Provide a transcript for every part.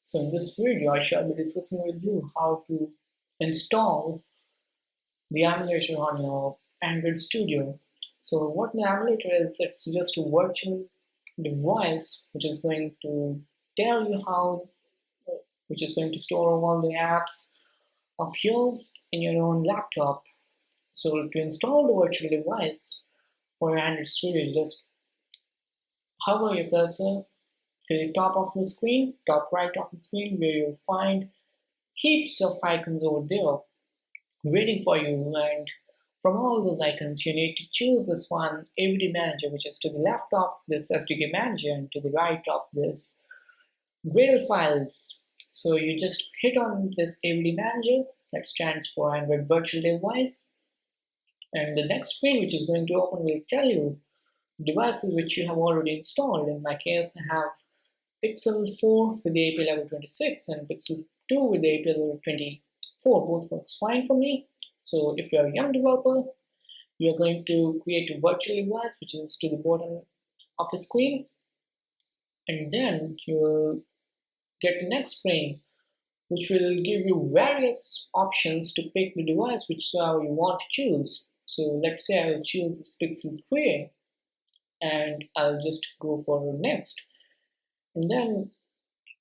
So in this video, I shall be discussing with you how to install the emulator on your Android Studio. So what the emulator is, it's just a virtual device which is going to tell you which is going to store all the apps of yours in your own laptop. So to install the virtual device for your Android Studio, just hover your cursor to the top of the screen, top right of the screen, where you'll find heaps of icons over there waiting for you, and from all those icons you need to choose this one, Avd Manager, which is to the left of this SDK Manager and to the right of this Gradle Files. So you just hit on this Avd Manager, that stands for Android Virtual Device, and the next screen which is going to open will tell you devices which you have already installed. In my case, I have Pixel 4 with the API level 26 and Pixel 2 with the API level 24. Both works fine for me. So if you are a young developer, you are going to create a virtual device which is to the bottom of the screen, and then you will get the next screen which will give you various options to pick the device whichever you want to choose. So let's say I will choose this Pixel 3 and I'll just go for next, and then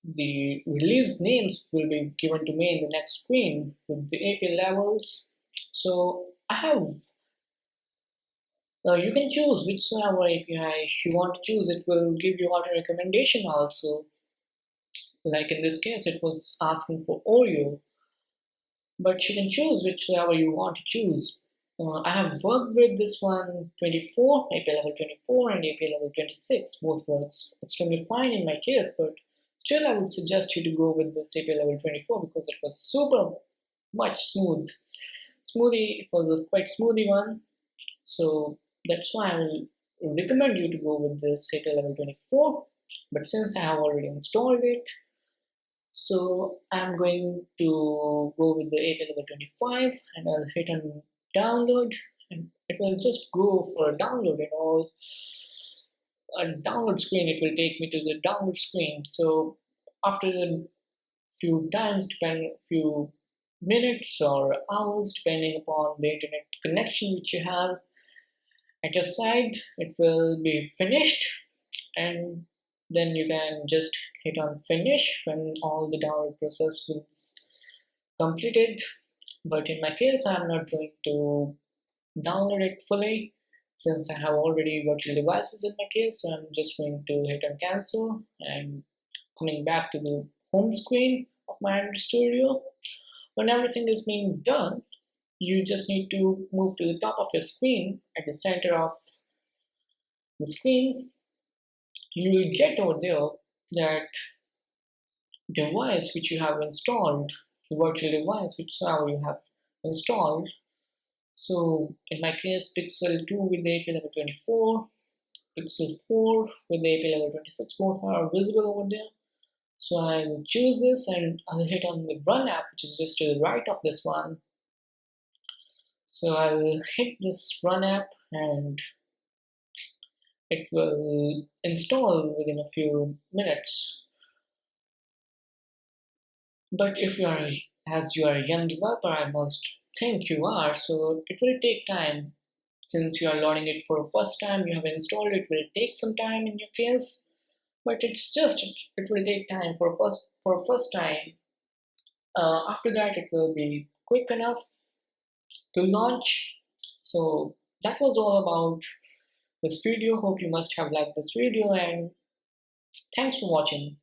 the release names will be given to me in the next screen with the API levels. So I have you can choose whichever API you want to choose. It will give you auto recommendation also. Like in this case, it was asking for Oreo, but you can choose whichever you want to choose. I have worked with this one 24, API level 24 and API level 26, both works extremely fine in my case, but still I would suggest you to go with this API level 24 because it was super much smooth. It was a quite smoothie one, so that's why I will recommend you to go with this API level 24, but since I have already installed it, so I'm going to go with the API level 25 and I'll hit on download, and it will just go for a download and all. A download screen, it will take me to the download screen. So after a few minutes or hours, depending upon the internet connection which you have at your side, it will be finished, and then you can just hit on finish when all the download process is completed. But in my case, I'm not going to download it fully since I have already virtual devices in my case. So I'm just going to hit on cancel and coming back to the home screen of my Android Studio. When everything is being done, you just need to move to the top of your screen. At the center of the screen, you will get over there that device which you have installed, the virtual device whichever you have installed. So in my case, Pixel 2 with the API level 24, Pixel 4 with the API level 26, both are visible over there. So I'll choose this and I'll hit on the run app, which is just to the right of this one. So I'll hit this run app and it will install within a few minutes. But if you are a young developer, I must think you are, so it will take time. Since you are loading it for the first time, you have installed it, will take some time in your case, but it will take time for first time. After that, it will be quick enough to launch. So that was all about this video. Hope you must have liked this video, and thanks for watching.